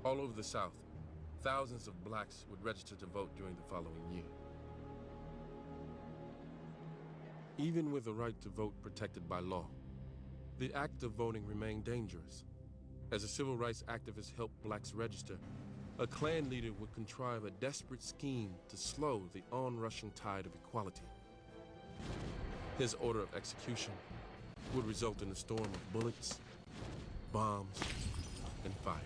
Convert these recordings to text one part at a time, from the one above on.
All over the South, thousands of blacks would register to vote during the following year. Even with the right to vote protected by law, the act of voting remained dangerous. As a civil rights activist helped blacks register, a Klan leader would contrive a desperate scheme to slow the onrushing tide of equality. His order of execution would result in a storm of bullets, bombs, and fire.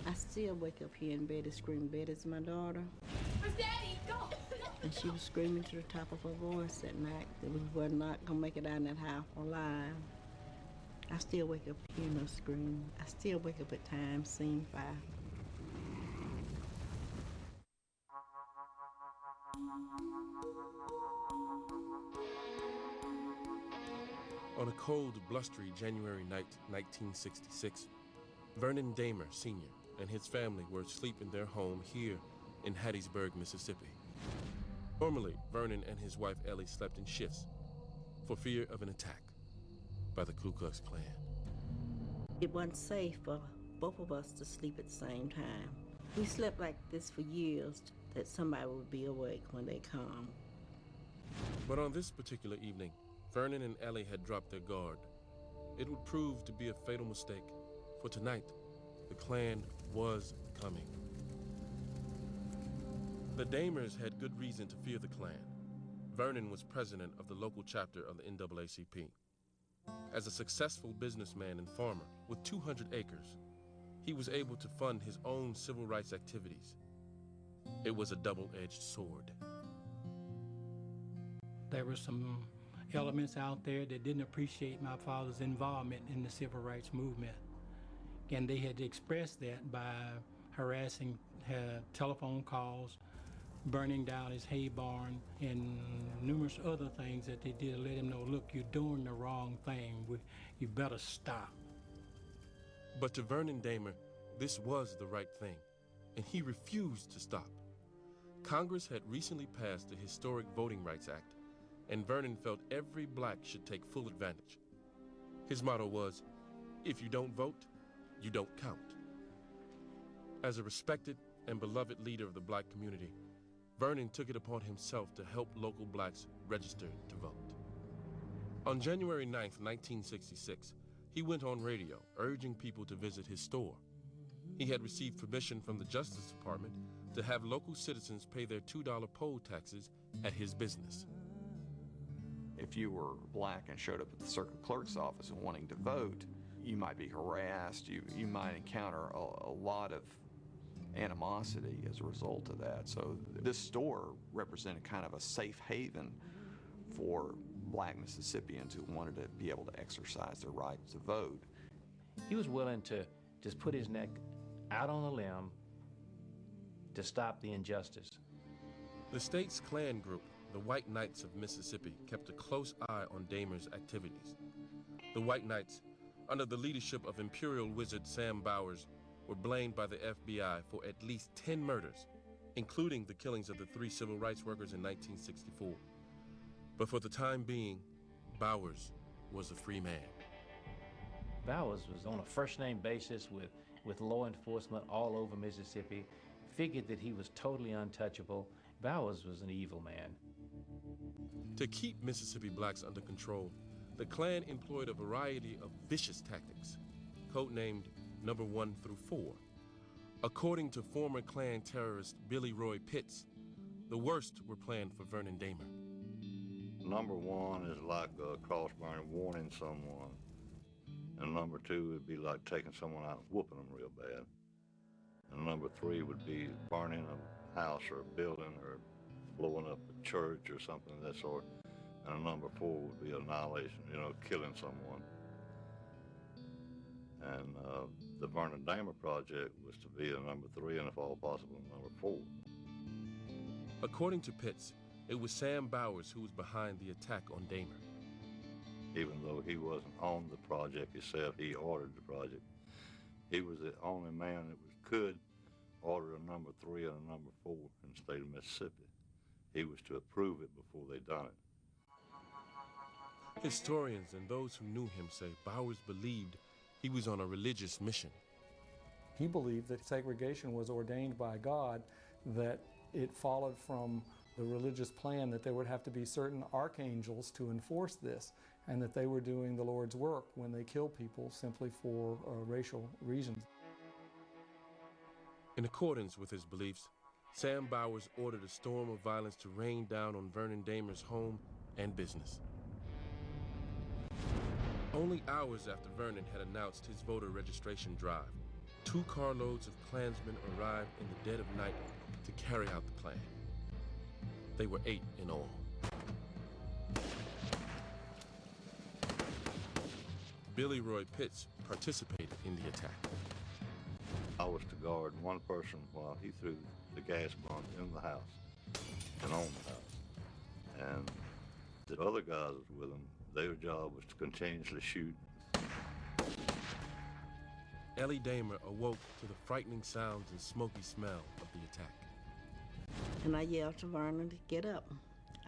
I still wake up here in bed and scream, "Betty's my daughter." Where's Daddy? Go! And she was screaming to the top of her voice that night that we were not gonna make it out of that house alive. I still wake up hearing her scream. I still wake up at times seeing fire. On a cold, blustery January night, 1966, Vernon Dahmer, Sr. and his family were asleep in their home here in Hattiesburg, Mississippi. Normally, Vernon and his wife Ellie slept in shifts for fear of an attack by the Ku Klux Klan. It wasn't safe for both of us to sleep at the same time. We slept like this for years, that somebody would be awake when they come. But on this particular evening, Vernon and Ellie had dropped their guard. It would prove to be a fatal mistake, for tonight, the Klan was coming. The Dahmers had good reason to fear the Klan. Vernon was president of the local chapter of the NAACP. As a successful businessman and farmer with 200 acres, he was able to fund his own civil rights activities. It was a double-edged sword. There were some elements out there that didn't appreciate my father's involvement in the civil rights movement. And they had expressed that by harassing telephone calls, burning down his hay barn, and numerous other things that they did to let him know, look, you're doing the wrong thing. You better stop. But to Vernon Dahmer, this was the right thing, and he refused to stop. Congress had recently passed the historic Voting Rights Act, and Vernon felt every black should take full advantage. His motto was, if you don't vote, you don't count. As a respected and beloved leader of the black community, Vernon took it upon himself to help local blacks register to vote. On January 9th, 1966, he went on radio urging people to visit his store. He had received permission from the Justice Department to have local citizens pay their $2 poll taxes at his business. If you were black and showed up at the circuit clerk's office and wanting to vote, you might be harassed, you might encounter a lot of animosity as a result of that. So this store represented kind of a safe haven for black Mississippians who wanted to be able to exercise their right to vote. He was willing to just put his neck out on a limb to stop the injustice. The state's Klan group, the White Knights of Mississippi, kept a close eye on Dahmer's activities. The White Knights, under the leadership of Imperial Wizard Sam Bowers, were blamed by the FBI for at least 10 murders, including the killings of the 3 civil rights workers in 1964. But for the time being, Bowers was a free man. Bowers was on a first-name basis with law enforcement all over Mississippi, figured that he was totally untouchable. Bowers was an evil man. To keep Mississippi blacks under control, the Klan employed a variety of vicious tactics, codenamed Number 1 through 4. According to former Klan terrorist Billy Roy Pitts, the worst were planned for Vernon Dahmer. Number 1 is like a cross-burning, warning someone. And number 2 would be like taking someone out and whooping them real bad. And number 3 would be burning a house or a building or blowing up a church or something of that sort. And number 4 would be annihilation, killing someone. And the Vernon Dahmer project was to be a number 3 and if all possible, number 4. According to Pitts, it was Sam Bowers who was behind the attack on Dahmer. Even though he wasn't on the project himself, he ordered the project. He was the only man that could order a number 3 and a number 4 in the state of Mississippi. He was to approve it before they done it. Historians and those who knew him say Bowers believed he was on a religious mission. He believed that segregation was ordained by God, that it followed from the religious plan that there would have to be certain archangels to enforce this, and that they were doing the Lord's work when they killed people simply for racial reasons. In accordance with his beliefs, Sam Bowers ordered a storm of violence to rain down on Vernon Dahmer's home and business. Only hours after Vernon had announced his voter registration drive, 2 carloads of Klansmen arrived in the dead of night to carry out the plan. They were 8 in all. Billy Roy Pitts participated in the attack. I was to guard one person while he threw the gas bomb in the house and on the house. And the other guys with him, their job was to continuously shoot. Ellie Dahmer awoke to the frightening sounds and smoky smell of the attack. And I yelled to Vernon to get up.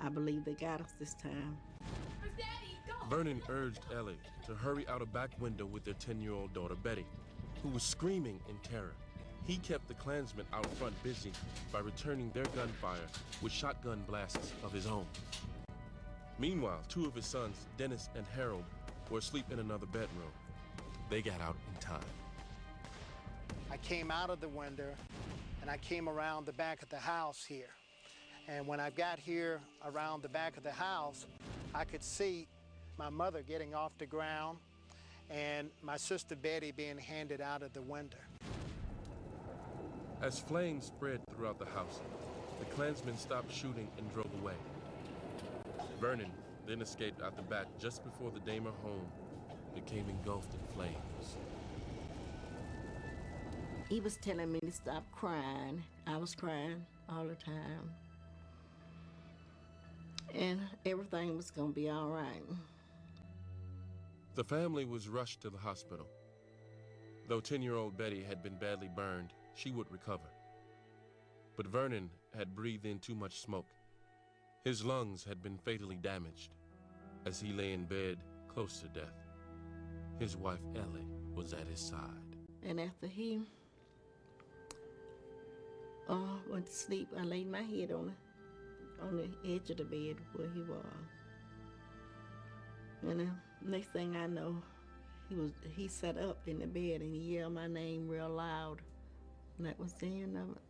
I believe they got us this time. Where's Daddy? Go! Vernon urged Ellie to hurry out a back window with their 10-year-old daughter, Betty, who was screaming in terror. He kept the Klansmen out front busy by returning their gunfire with shotgun blasts of his own. Meanwhile, 2 of his sons, Dennis and Harold, were asleep in another bedroom. They got out in time. I came out of the window and I came around the back of the house here. And when I got here around the back of the house, I could see my mother getting off the ground and my sister Betty being handed out of the window. As flames spread throughout the house, the Klansmen stopped shooting and drove away. Vernon then escaped out the back just before the Dahmer home became engulfed in flames. He was telling me to stop crying. I was crying all the time. And everything was gonna be all right. The family was rushed to the hospital. Though 10-year-old Betty had been badly burned, she would recover. But Vernon had breathed in too much smoke. His lungs had been fatally damaged. As he lay in bed, close to death, his wife Ellie was at his side. And after he went to sleep, I laid my head on the edge of the bed where he was. And the next thing I know, he sat up in the bed and he yelled my name real loud. And that was the end of it.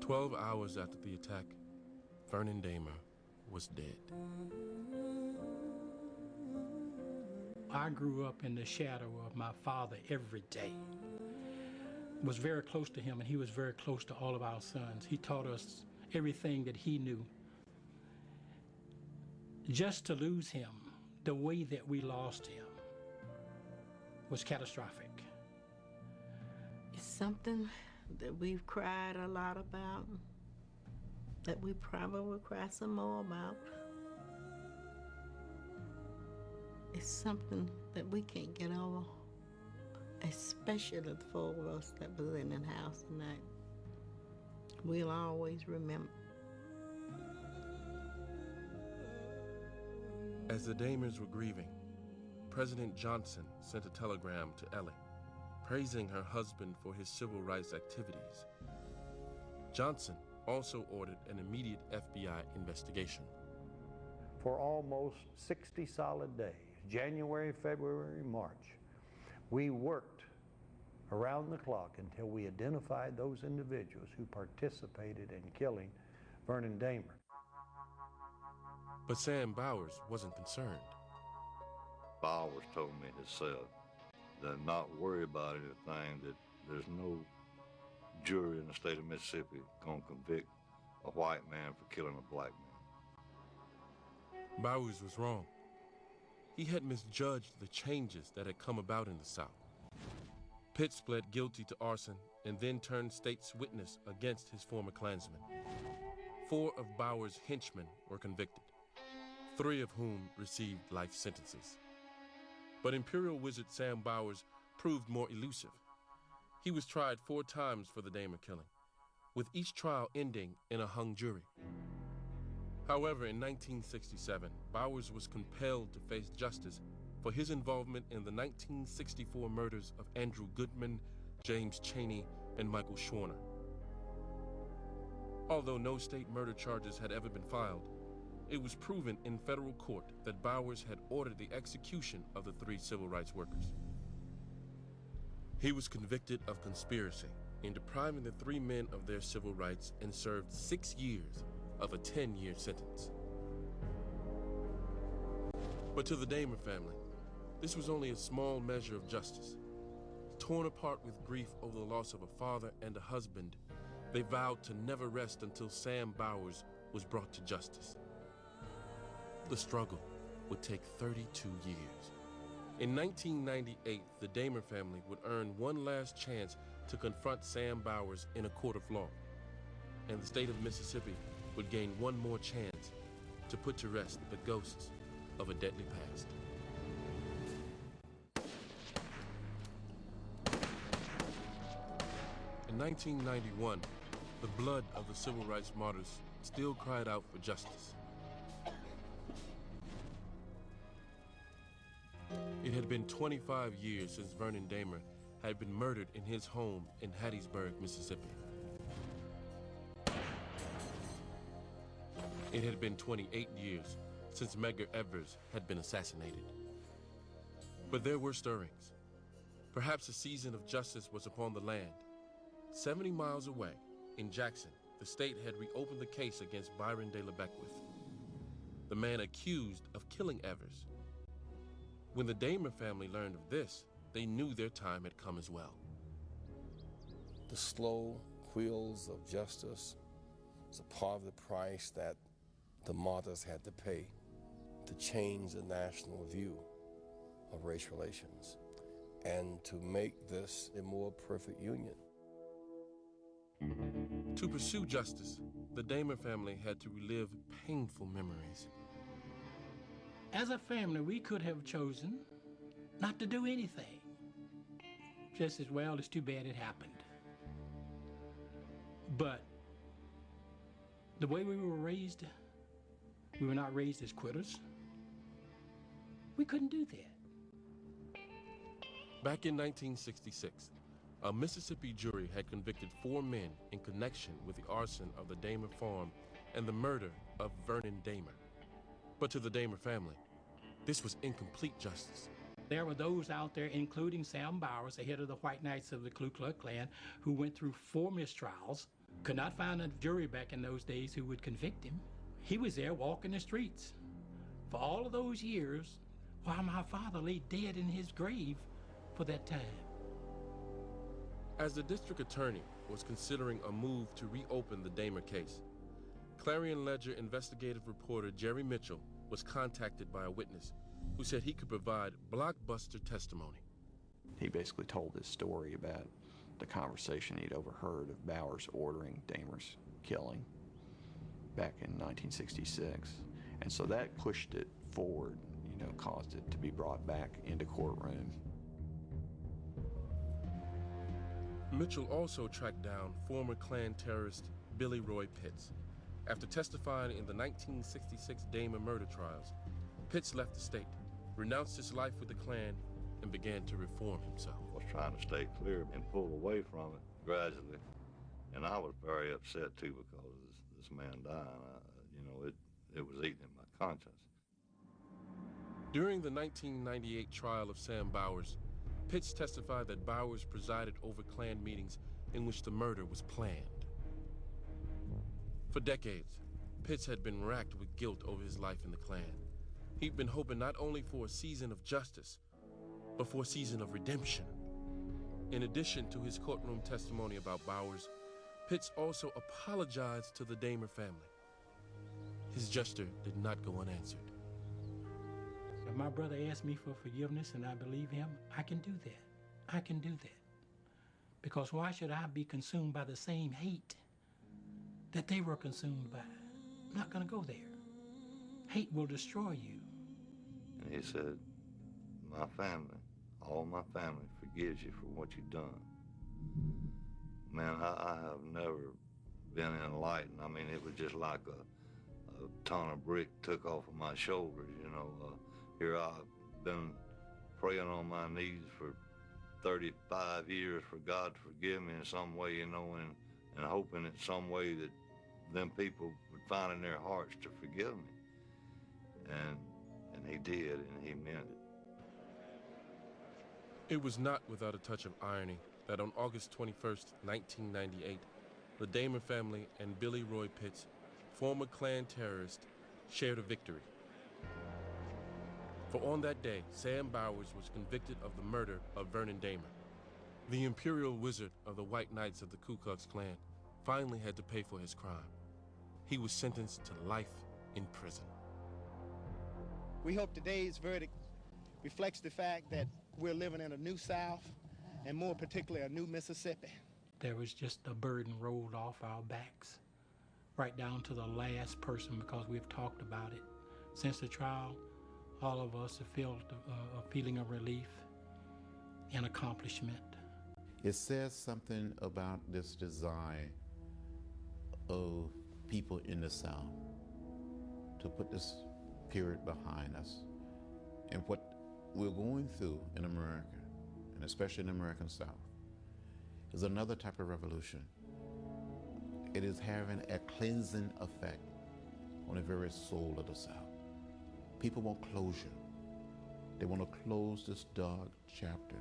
12 hours after the attack, Vernon Dahmer was dead. I grew up in the shadow of my father every day. Was very close to him, and he was very close to all of our sons. He taught us everything that he knew. Just to lose him the way that we lost him was catastrophic. It's something that we've cried a lot about, that we probably will cry some more about. It's something that we can't get over, especially the 4 of us that was in the house tonight. We'll always remember. As the Dahmers were grieving, President Johnson sent a telegram to Ellie, praising her husband for his civil rights activities. Johnson also ordered an immediate FBI investigation. For almost 60 solid days, January, February, March, we worked around the clock until we identified those individuals who participated in killing Vernon Dahmer. But Sam Bowers wasn't concerned. Bowers told me himself that not worry about anything, that there's no jury in the state of Mississippi gonna convict a white man for killing a black man. Bowers was wrong. He had misjudged the changes that had come about in the South. Pitts pled guilty to arson and then turned state's witness against his former Klansmen. 4 of Bowers' henchmen were convicted, 3 of whom received life sentences. But Imperial Wizard Sam Bowers proved more elusive. He was tried 4 times for the Dahmer killing, with each trial ending in a hung jury. However, in 1967, Bowers was compelled to face justice for his involvement in the 1964 murders of Andrew Goodman, James Chaney, and Michael Schwerner. Although no state murder charges had ever been filed, it was proven in federal court that Bowers had ordered the execution of the 3 civil rights workers. He was convicted of conspiracy in depriving the 3 men of their civil rights and served 6 years of a 10-year sentence. But to the Dahmer family, this was only a small measure of justice. Torn apart with grief over the loss of a father and a husband, they vowed to never rest until Sam Bowers was brought to justice. The struggle would take 32 years. In 1998, the Dahmer family would earn one last chance to confront Sam Bowers in a court of law, and the state of Mississippi would gain one more chance to put to rest the ghosts of a deadly past. In 1991, the blood of the civil rights martyrs still cried out for justice. It had been 25 years since Vernon Dahmer had been murdered in his home in Hattiesburg, Mississippi. It had been 28 years since Medgar Evers had been assassinated. But there were stirrings. Perhaps a season of justice was upon the land. 70 miles away, in Jackson, the state had reopened the case against Byron De La Beckwith, the man accused of killing Evers. When the Dahmer family learned of this, they knew their time had come as well. The slow wheels of justice is a part of the price that the martyrs had to pay to change the national view of race relations and to make this a more perfect union. To pursue justice, the Dahmer family had to relive painful memories. As a family, we could have chosen not to do anything. Just as well, it's too bad it happened. But the way we were raised, we were not raised as quitters. We couldn't do that. Back in 1966, a Mississippi jury had convicted 4 men in connection with the arson of the Dahmer farm and the murder of Vernon Dahmer. But to the Dahmer family, this was incomplete justice. There were those out there, including Sam Bowers, the head of the White Knights of the Ku Klux Klan, who went through 4 mistrials, could not find a jury back in those days who would convict him. He was there walking the streets for all of those years while my father lay dead in his grave for that time. As the district attorney was considering a move to reopen the Dahmer case, Clarion Ledger investigative reporter Jerry Mitchell was contacted by a witness who said he could provide blockbuster testimony. He basically told his story about the conversation he'd overheard of Bowers ordering Dahmer's killing back in 1966. And so that pushed it forward, caused it to be brought back into courtroom. Mitchell also tracked down former Klan terrorist Billy Roy Pitts. After testifying in the 1966 Dahmer murder trials, Pitts left the state, renounced his life with the Klan, and began to reform himself. I was trying to stay clear and pull away from it gradually. And I was very upset, too, because of this man dying. It was eating at my conscience. During the 1998 trial of Sam Bowers, Pitts testified that Bowers presided over Klan meetings in which the murder was planned. For decades, Pitts had been racked with guilt over his life in the Klan. He'd been hoping not only for a season of justice, but for a season of redemption. In addition to his courtroom testimony about Bowers, Pitts also apologized to the Dahmer family. His gesture did not go unanswered. If my brother asked me for forgiveness and I believe him, I can do that. I can do that. Because why should I be consumed by the same hate that they were consumed by? I'm not going to go there. Hate will destroy you. And he said, my family, all my family forgives you for what you've done. Man, I have never been enlightened. I mean, it was just like a ton of brick took off of my shoulders, Here I've been praying on my knees for 35 years for God to forgive me in some way, you know, and hoping in some way that them people would find in their hearts to forgive me. And he did, and he meant it. It was not without a touch of irony that on August 21st, 1998, the Dahmer family and Billy Roy Pitts, former Klan terrorist, shared a victory. For on that day, Sam Bowers was convicted of the murder of Vernon Dahmer. The imperial wizard of the White Knights of the Ku Klux Klan finally had to pay for his crime. He was sentenced to life in prison. We hope today's verdict reflects the fact that we're living in a new South, and more particularly a new Mississippi. There was just a burden rolled off our backs, right down to the last person, because we've talked about it. Since the trial, all of us have felt a feeling of relief and accomplishment. It says something about this desire of people in the South to put this period behind us. And what we're going through in America, and especially in the American South, is another type of revolution. It is having a cleansing effect on the very soul of the South. People want closure. They want to close this dark chapter